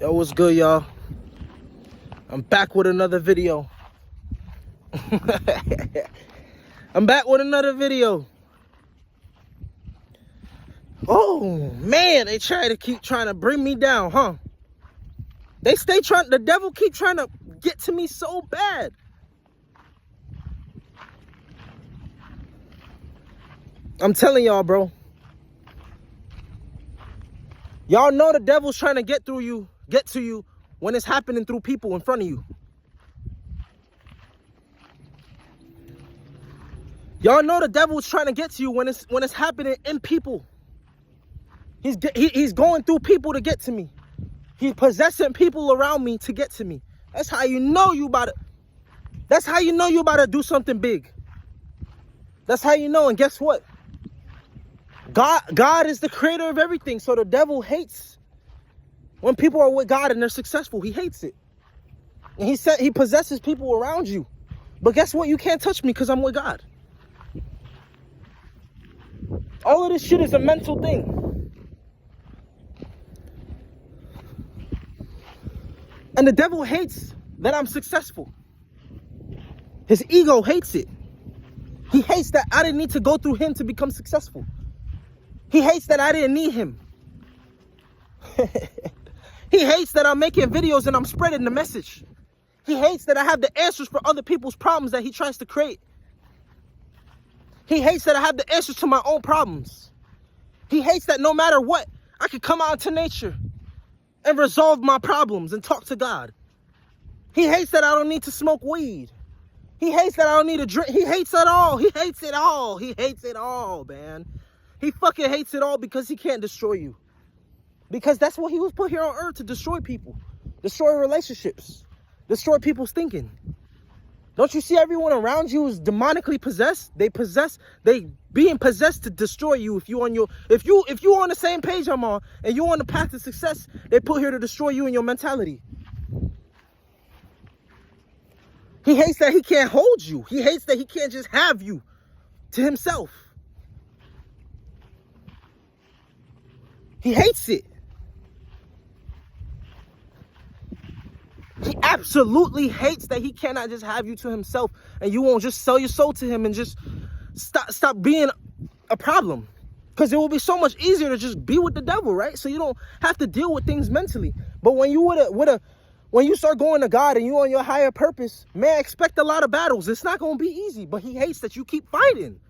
Yo, what's good, y'all? I'm back with another video. I'm back with another video. Oh, man, they keep trying to bring me down, huh? The devil keep trying to get to me so bad. I'm telling y'all, bro. Y'all know the devil's trying to get to you when it's happening through people in front of you. Y'all know the devil's trying to get to you when it's happening in people. He's going through people to get to me. He's possessing people around me to get to me. That's how you know you about to do something big. That's how you know. And guess what? God is the creator of everything. So the devil hates when people are with God and they're successful. He hates it. And he possesses people around you. But guess what? You can't touch me because I'm with God. All of this shit is a mental thing. And the devil hates that I'm successful. His ego hates it. He hates that I didn't need to go through him to become successful. He hates that I didn't need him. He hates that I'm making videos and I'm spreading the message. He hates that I have the answers for other people's problems that he tries to create. He hates that I have the answers to my own problems. He hates that no matter what, I can come out into nature and resolve my problems and talk to God. He hates that I don't need to smoke weed. He hates that I don't need to drink. He hates it all. He hates it all. He hates it all, man. He fucking hates it all because he can't destroy you. Because that's what he was put here on earth, to destroy people. Destroy relationships. Destroy people's thinking. Don't you see everyone around you is demonically possessed? They being possessed to destroy you. If you on the same page I'm on and you're on the path to success, they put here to destroy you and your mentality. He hates that he can't hold you. He hates that he can't just have you to himself. He hates it. He absolutely hates that he cannot just have you to himself and you won't just sell your soul to him and just stop being a problem. Because it will be so much easier to just be with the devil, right? So you don't have to deal with things mentally. But when you when you start going to God and you on your higher purpose, man, expect a lot of battles. It's not going to be easy, but he hates that you keep fighting.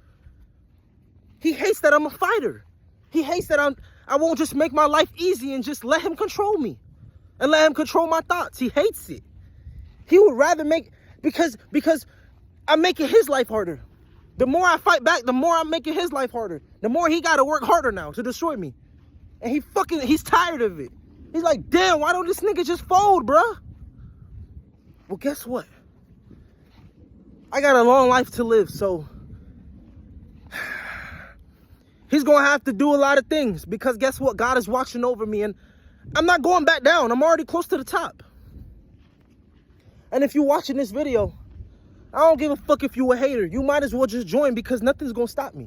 He hates that I'm a fighter. He hates that I won't just make my life easy and just let him control me and let him control my thoughts. He hates it. He would rather because I'm making his life harder. The more I fight back, the more I'm making his life harder. The more he got to work harder now to destroy me. And he's tired of it. He's like, damn, why don't this nigga just fold, bruh? Well, guess what? I got a long life to live, so he's going to have to do a lot of things because guess what? God is watching over me and I'm not going back down. I'm already close to the top. And if you're watching this video, I don't give a fuck if you a hater. You might as well just join because nothing's going to stop me.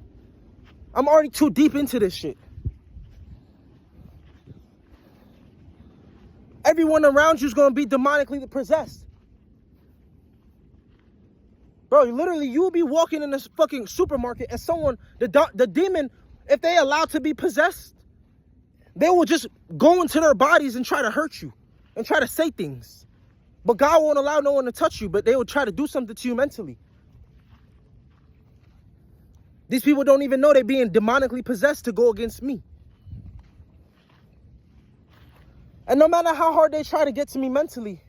I'm already too deep into this shit. Everyone around you is going to be demonically possessed. Bro, you will be walking in this fucking supermarket and someone, the demon, if they allowed to be possessed, they will just go into their bodies and try to hurt you and try to say things. But God won't allow no one to touch you, but they will try to do something to you mentally. These people don't even know they're being demonically possessed to go against me. And no matter how hard they try to get to me mentally,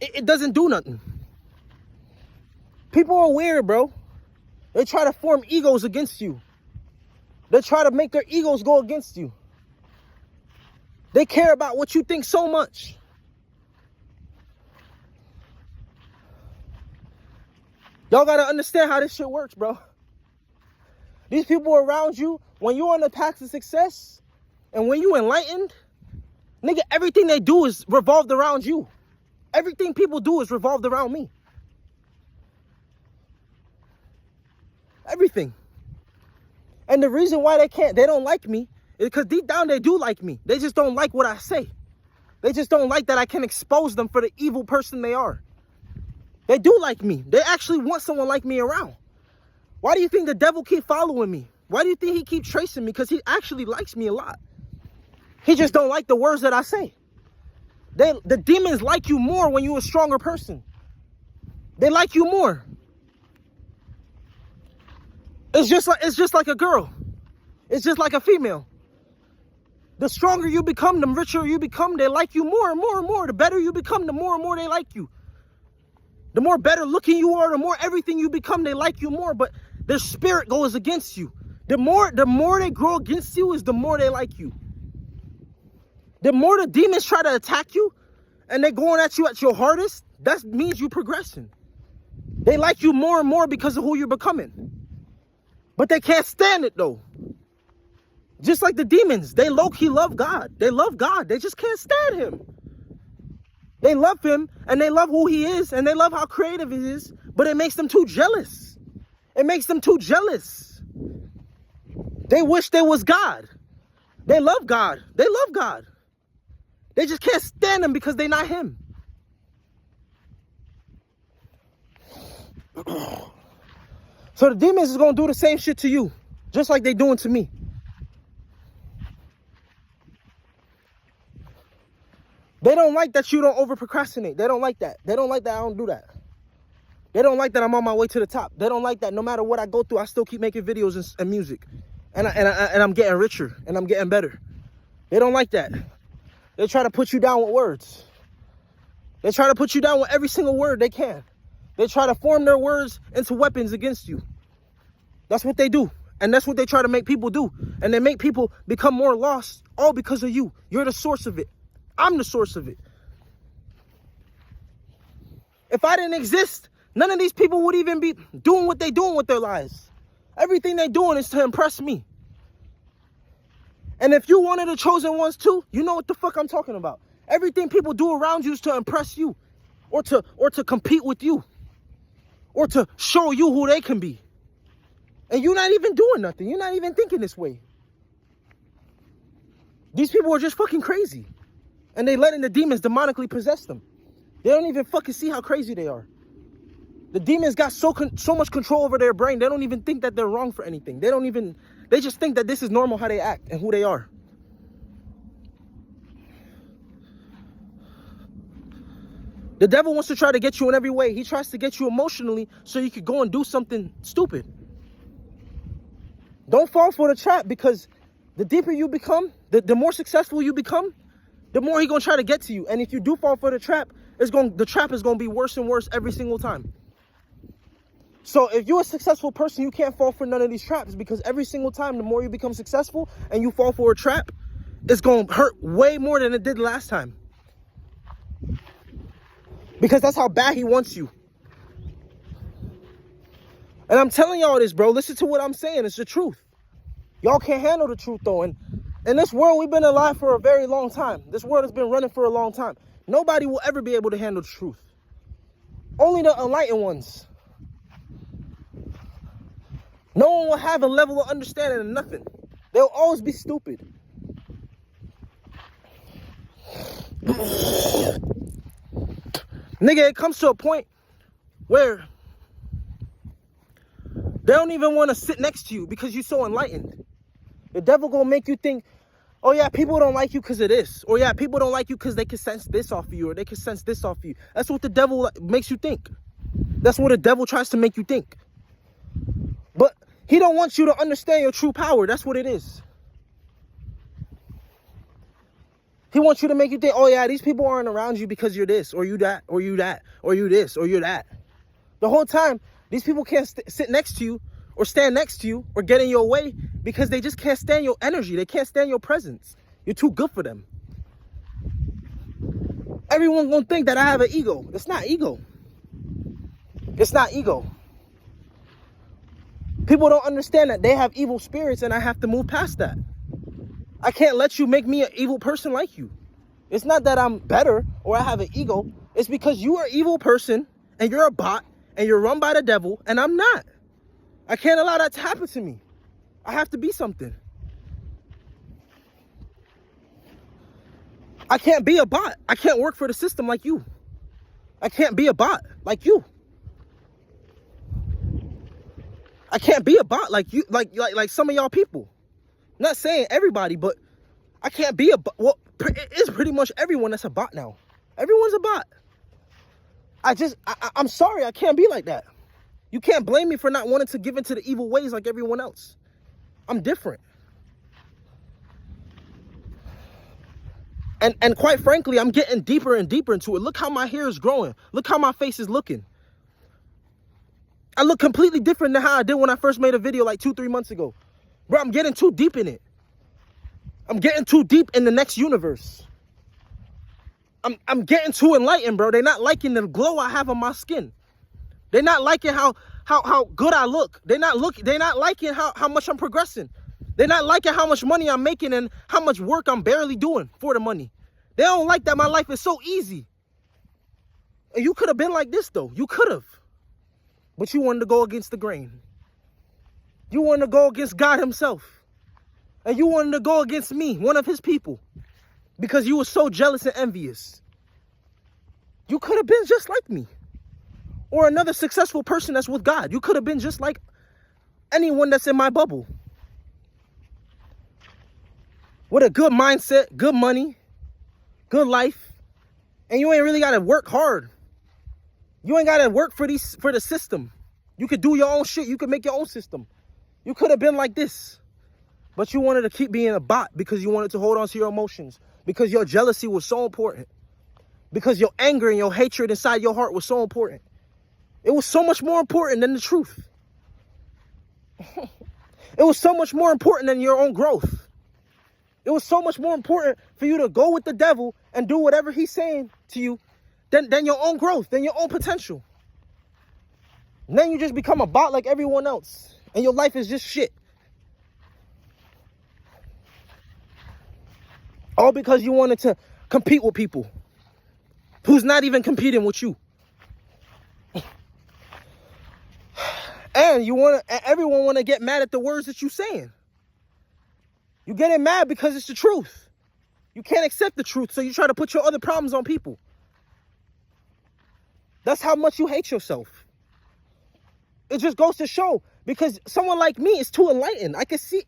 it doesn't do nothing. People are weird, bro. They try to form egos against you. They try to make their egos go against you. They care about what you think so much. Y'all gotta understand how this shit works, bro. These people around you, when you're on the path to success, and when you enlightened, nigga, everything they do is revolved around you. Everything people do is revolved around me. Everything. And the reason why they don't like me is because deep down they do like me. They just don't like what I say. They just don't like that I can expose them for the evil person they are. They do like me. They actually want someone like me around. Why do you think the devil keep following me? Why do you think he keeps tracing me? Because he actually likes me a lot. He just don't like the words that I say. The demons like you more when you're a stronger person. They like you more. It's just like a girl. It's just like a female. The stronger you become, the richer you become, they like you more and more and more. The better you become, the more and more they like you. The more better looking you are, the more everything you become, they like you more. But their spirit goes against you. The more they grow against you is the more they like you. The more the demons try to attack you and they're going at you at your hardest, that means you're progressing. They like you more and more because of who you're becoming. But they can't stand it though. Just like the demons, they low-key love God. They love God. They just can't stand him. They love him and they love who he is and they love how creative he is, but it makes them too jealous. It makes them too jealous. They wish there was God. They love God. They love God. They just can't stand him because they're not him. So the demons is going to do the same shit to you, just like they doing to me. They don't like that you don't over procrastinate. They don't like that. They don't like that I don't do that. They don't like that I'm on my way to the top. They don't like that no matter what I go through, I still keep making videos and music. And I'm getting richer and I'm getting better. They don't like that. They try to put you down with words. They try to put you down with every single word they can. They try to form their words into weapons against you. That's what they do. And that's what they try to make people do. And they make people become more lost all because of you. You're the source of it. I'm the source of it. If I didn't exist, none of these people would even be doing what they're doing with their lives. Everything they're doing is to impress me. And if you're one of the chosen ones too, you know what the fuck I'm talking about. Everything people do around you is to impress you, or to compete with you, or to show you who they can be. And you're not even doing nothing. You're not even thinking this way. These people are just fucking crazy. And they letting the demons demonically possess them. They don't even fucking see how crazy they are. The demons got so much control over their brain, they don't even think that they're wrong for anything. They just think that this is normal how they act and who they are. The devil wants to try to get you in every way. He tries to get you emotionally so you could go and do something stupid. Don't fall for the trap, because the deeper you become, the more successful you become, the more he's going to try to get to you. And if you do fall for the trap, the trap is going to be worse and worse every single time. So if you're a successful person, you can't fall for none of these traps, because every single time, the more you become successful and you fall for a trap, it's going to hurt way more than it did last time. Because that's how bad he wants you. And I'm telling y'all this, bro. Listen to what I'm saying. It's the truth. Y'all can't handle the truth, though. And in this world, we've been alive for a very long time. This world has been running for a long time. Nobody will ever be able to handle the truth. Only the enlightened ones. No one will have a level of understanding of nothing. They'll always be stupid. Nigga, it comes to a point where they don't even want to sit next to you because you're so enlightened. The devil gonna make you think, oh yeah, people don't like you because of this. Or yeah, people don't like you because they can sense this off of you, or they can sense this off of you. That's what the devil makes you think. That's what the devil tries to make you think. But he don't want you to understand your true power. That's what it is. He wants you to make you think, oh yeah, these people aren't around you because you're this, or you that, or you that, or you this, or you're that. The whole time, these people can't sit next to you, or stand next to you, or get in your way, because they just can't stand your energy. They can't stand your presence. You're too good for them. Everyone gonna think that I have an ego. It's not ego. It's not ego. People don't understand that they have evil spirits, and I have to move past that. I can't let you make me an evil person like you. It's not that I'm better or I have an ego. It's because you are an evil person and you're a bot and you're run by the devil, and I'm not. I can't allow that to happen to me. I have to be something. I can't be a bot. I can't work for the system like you. I can't be a bot like you. I can't be a bot like you, like some of y'all people. Not saying everybody, but I can't be a bot. Well, it's pretty much everyone that's a bot now. Everyone's a bot. I'm sorry, I can't be like that. You can't blame me for not wanting to give into the evil ways like everyone else. I'm different. And quite frankly, I'm getting deeper and deeper into it. Look how my hair is growing. Look how my face is looking. I look completely different than how I did when I first made a video like 2-3 months ago. Bro, I'm getting too deep in it. I'm getting too deep in the next universe. I'm getting too enlightened, bro. They're not liking the glow I have on my skin. They're not liking how good I look. They're not liking how much I'm progressing. They're not liking how much money I'm making and how much work I'm barely doing for the money. They don't like that my life is so easy. And you could have been like this, though. You could have. But you wanted to go against the grain. You wanted to go against God himself. And you wanted to go against me, one of his people. Because you were so jealous and envious. You could have been just like me. Or another successful person that's with God. You could have been just like anyone that's in my bubble. With a good mindset, good money, good life. And you ain't really got to work hard. You ain't got to work for the system. You could do your own shit. You could make your own system. You could have been like this. But you wanted to keep being a bot because you wanted to hold on to your emotions. Because your jealousy was so important. Because your anger and your hatred inside your heart was so important. It was so much more important than the truth. It was so much more important than your own growth. It was so much more important for you to go with the devil and do whatever he's saying to you than your own growth, than your own potential. And then you just become a bot like everyone else. And your life is just shit. All because you wanted to compete with people who's not even competing with you. And everyone want to get mad at the words that you're saying. You getting mad because it's the truth. You can't accept the truth, so you try to put your other problems on people. That's how much you hate yourself. It just goes to show, because someone like me is too enlightened. I can see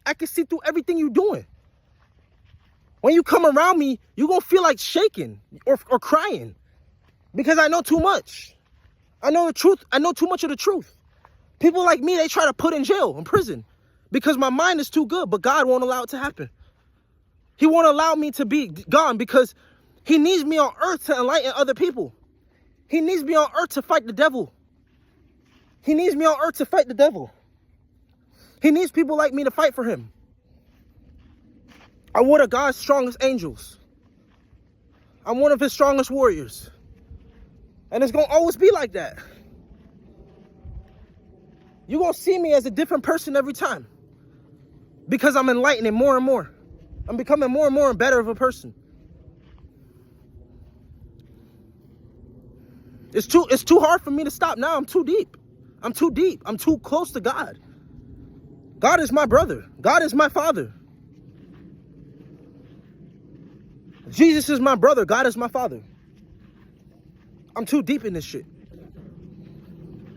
through everything you're doing. When you come around me, you're going to feel like shaking or crying because I know too much. I know the truth. I know too much of the truth. People like me, they try to put in jail, in prison, because my mind is too good, but God won't allow it to happen. He won't allow me to be gone because he needs me on earth to enlighten other people. He needs me on earth to fight the devil. He needs me on earth to fight the devil. He needs people like me to fight for him. I'm one of God's strongest angels. I'm one of his strongest warriors. And it's going to always be like that. You're going to see me as a different person every time. Because I'm enlightening more and more. I'm becoming more and more and better of a person. It's too hard for me to stop now. I'm too deep. I'm too deep. I'm too close to God. God is my brother. God is my father. Jesus is my brother. God is my father. I'm too deep in this shit.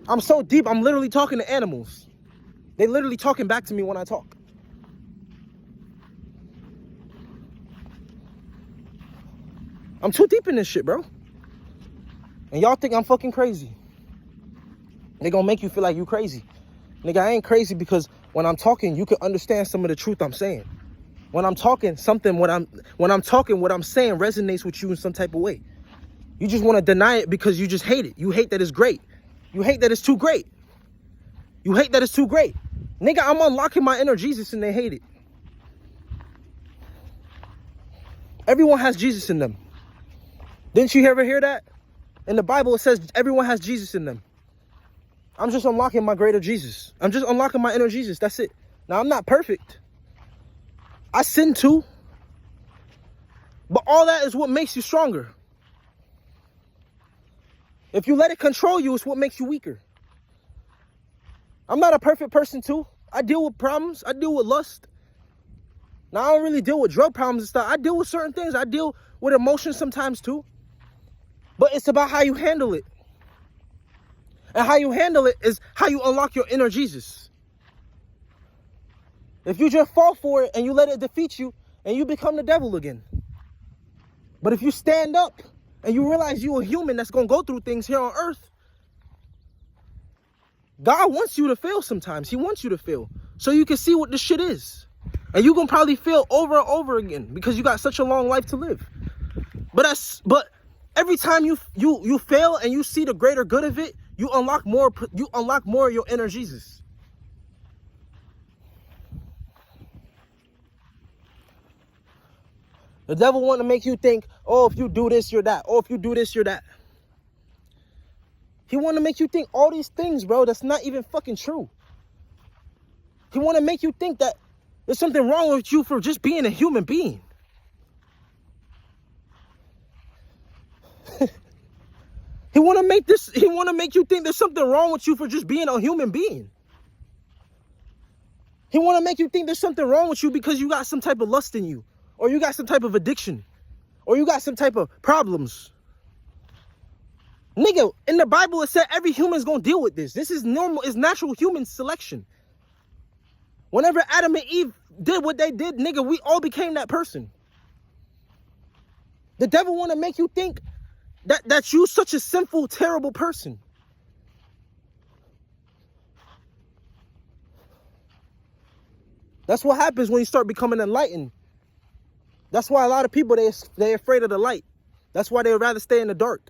I'm so deep, I'm literally talking to animals. They literally talking back to me when I talk. I'm too deep in this shit, bro. And y'all think I'm fucking crazy. They gonna make you feel like you crazy. Nigga, I ain't crazy because when I'm talking, you can understand some of the truth I'm saying. When I'm talking, what I'm saying resonates with you in some type of way. You just want to deny it because you just hate it. You hate that it's great. You hate that it's too great. You hate that it's too great. Nigga, I'm unlocking my inner Jesus and they hate it. Everyone has Jesus in them. Didn't you ever hear that? In the Bible, it says everyone has Jesus in them. I'm just unlocking my greater Jesus. I'm just unlocking my inner Jesus. That's it. Now, I'm not perfect. I sin too. But all that is what makes you stronger. If you let it control you, it's what makes you weaker. I'm not a perfect person too. I deal with problems. I deal with lust. Now, I don't really deal with drug problems and stuff. I deal with certain things. I deal with emotions sometimes too. But it's about how you handle it. And how you handle it is how you unlock your inner Jesus. If you just fall for it and you let it defeat you, and you become the devil again. But if you stand up and you realize you're a human that's going to go through things here on earth, God wants you to fail sometimes. He wants you to fail so you can see what this shit is. And you're going to probably fail over and over again because you got such a long life to live. But every time you fail and you see the greater good of it, you unlock more of your inner Jesus. The devil want to make you think, oh, if you do this, you're that. Oh, if you do this, you're that. He want to make you think all these things, bro, that's not even fucking true. He want to make you think that there's something wrong with you for just being a human being. He want to make you think there's something wrong with you for just being a human being. He want to make you think there's something wrong with you because you got some type of lust in you. Or you got some type of addiction. Or you got some type of problems. Nigga, in the Bible it said every human's gonna deal with this. This is normal, it's natural human selection. Whenever Adam and Eve did what they did, nigga, we all became that person. The devil wanna make you think that you such a sinful, terrible person. That's what happens when you start becoming enlightened. That's why a lot of people, they're afraid of the light. That's why they would rather stay in the dark.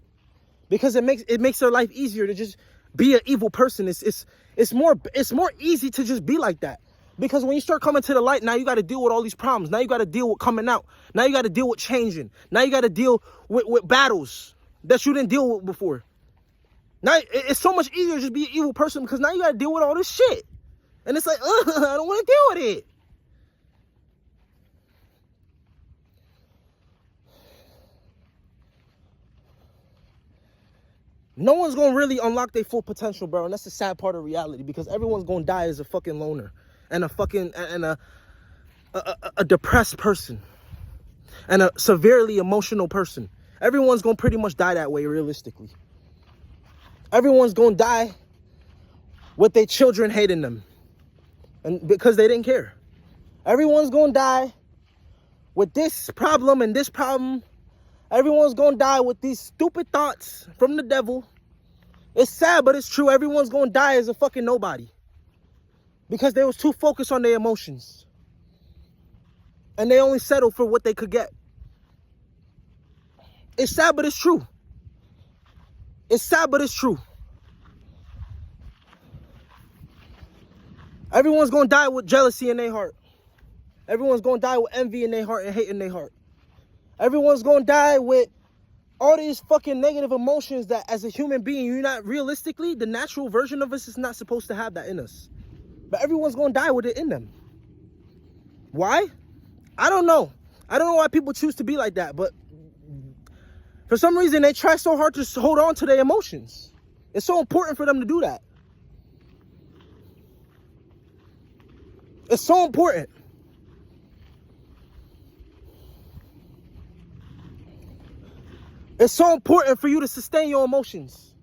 Because it makes their life easier to just be an evil person. It's more easy to just be like that. Because when you start coming to the light, now you got to deal with all these problems. Now you got to deal with coming out. Now you got to deal with changing. Now you got to deal with battles that you didn't deal with before. Now it's so much easier to just be an evil person because now you got to deal with all this shit. And it's like, I don't want to deal with it. No one's going to really unlock their full potential, bro. And that's the sad part of reality because everyone's going to die as a fucking loner and a depressed person and a severely emotional person. Everyone's going to pretty much die that way realistically. Everyone's going to die with their children hating them and because they didn't care. Everyone's going to die with this problem and this problem. Everyone's gonna die with these stupid thoughts from the devil. It's sad, but it's true. Everyone's gonna die as a fucking nobody. Because they was too focused on their emotions. And they only settled for what they could get. It's sad, but it's true. It's sad, but it's true. Everyone's gonna die with jealousy in their heart. Everyone's gonna die with envy in their heart and hate in their heart. Everyone's gonna die with all these fucking negative emotions that as a human being, you're not realistically, the natural version of us is not supposed to have that in us. But everyone's gonna die with it in them. Why? I don't know. I don't know why people choose to be like that, but for some reason they try so hard to hold on to their emotions. It's so important for them to do that. It's so important. It's so important for you to sustain your emotions.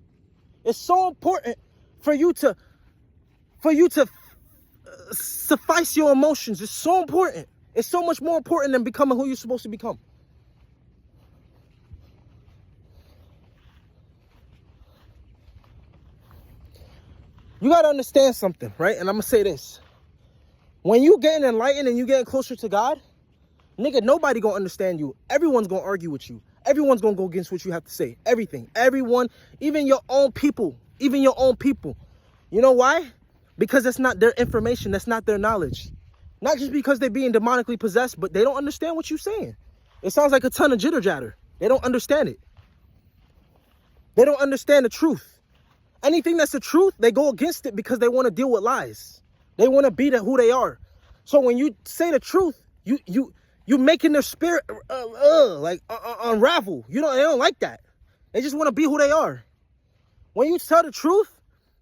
It's so important for you to suffice your emotions. It's so important. It's so much more important than becoming who you're supposed to become. You got to understand something, right? And I'm going to say this. When you getting enlightened and you getting closer to God, nigga, nobody going to understand you. Everyone's going to argue with you. Everyone's going to go against what you have to say. Everything. Everyone. Even your own people. Even your own people. You know why? Because that's not their information. That's not their knowledge. Not just because they're being demonically possessed, but they don't understand what you're saying. It sounds like a ton of jitter-jatter. They don't understand it. They don't understand the truth. Anything that's the truth, they go against it because they want to deal with lies. They want to be who they are. So when you say the truth, you're making their spirit unravel. They don't like that. They just want to be who they are. When you tell the truth,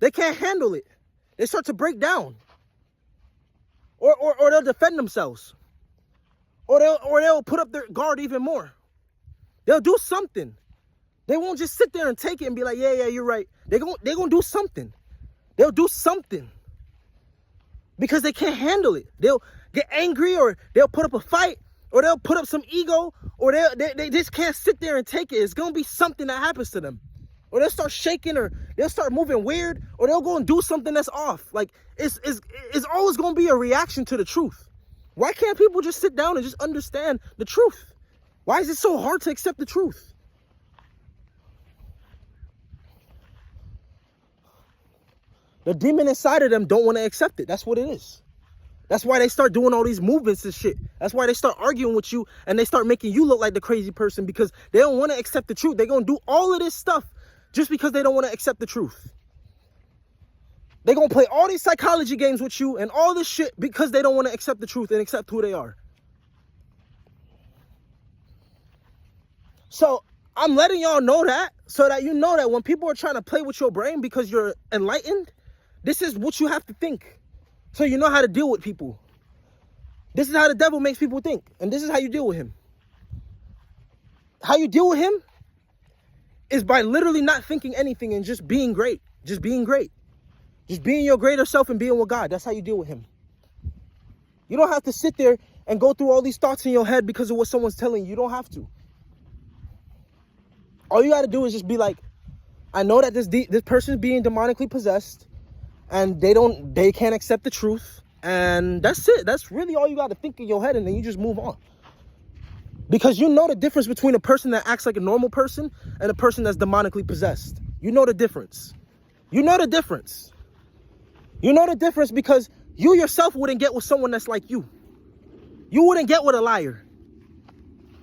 they can't handle it. They start to break down. Or they'll defend themselves. Or they'll put up their guard even more. They'll do something. They won't just sit there and take it and be like, yeah, you're right. They're gonna do something. They'll do something. Because they can't handle it. They'll get angry, or they'll put up a fight, or they'll put up some ego, or they just can't sit there and take it. It's gonna be something that happens to them. Or they'll start shaking, or they'll start moving weird, or they'll go and do something that's off. Like, it's always gonna be a reaction to the truth. Why can't people just sit down and just understand the truth? Why is it so hard to accept the truth? The demon inside of them don't want to accept it. That's what it is. That's why they start doing all these movements and shit. That's why they start arguing with you, and they start making you look like the crazy person, because they don't want to accept the truth. They're going to do all of this stuff just because they don't want to accept the truth. They're going to play all these psychology games with you and all this shit because they don't want to accept the truth and accept who they are. So I'm letting y'all know that, so that you know that when people are trying to play with your brain because you're enlightened, this is what you have to think. So you know how to deal with people. This is how the devil makes people think. And this is how you deal with him. How you deal with him is by literally not thinking anything and just being great. Just being great. Just being your greater self and being with God. That's how you deal with him. You don't have to sit there and go through all these thoughts in your head because of what someone's telling you. You don't have to. All you got to do is just be like, I know that this person's being demonically possessed, and they can't accept the truth, and that's it. That's really all you got to think in your head, and then you just move on. Because you know the difference between a person that acts like a normal person and a person that's demonically possessed. You know the difference. You know the difference. You know the difference because you yourself wouldn't get with someone that's like you. You wouldn't get with a liar.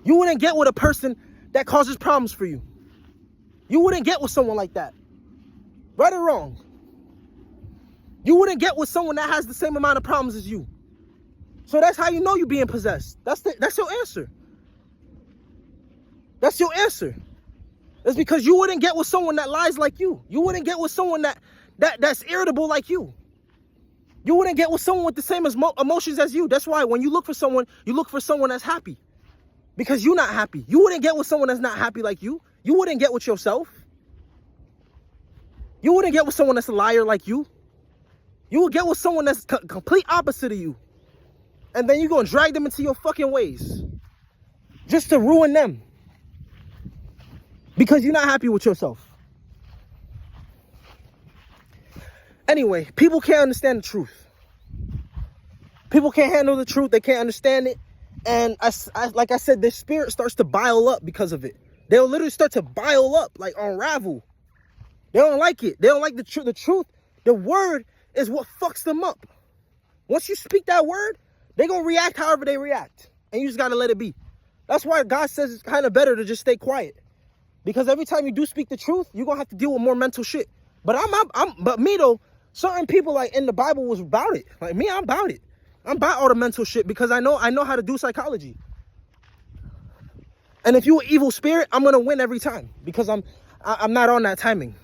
You wouldn't get with a person that causes problems for you. You wouldn't get with someone like that. Right or wrong? You wouldn't get with someone that has the same amount of problems as you. So that's how you know you're being possessed. That's your answer. That's your answer. It's because you wouldn't get with someone that lies like you. You wouldn't get with someone that's irritable like you. You wouldn't get with someone with the same emotions as you. That's why when you look for someone that's happy. Because you're not happy. You wouldn't get with someone that's not happy like you. You wouldn't get with yourself. You wouldn't get with someone that's a liar like you. You will get with someone that's complete opposite of you. And then you're going to drag them into your fucking ways. Just to ruin them. Because you're not happy with yourself. Anyway, people can't understand the truth. People can't handle the truth. They can't understand it. And like I said, their spirit starts to bile up because of it. They'll literally start to bile up, like unravel. They don't like it. They don't like the truth. The truth, the word is what fucks them up. Once you speak that word, they're going to react however they react. And you just got to let it be. That's why God says it's kind of better to just stay quiet. Because every time you do speak the truth, you're going to have to deal with more mental shit. But but me though, certain people like in the Bible was about it. Like me, I'm about it. I'm about all the mental shit because I know how to do psychology. And if you're an evil spirit, I'm going to win every time because I'm not on that timing.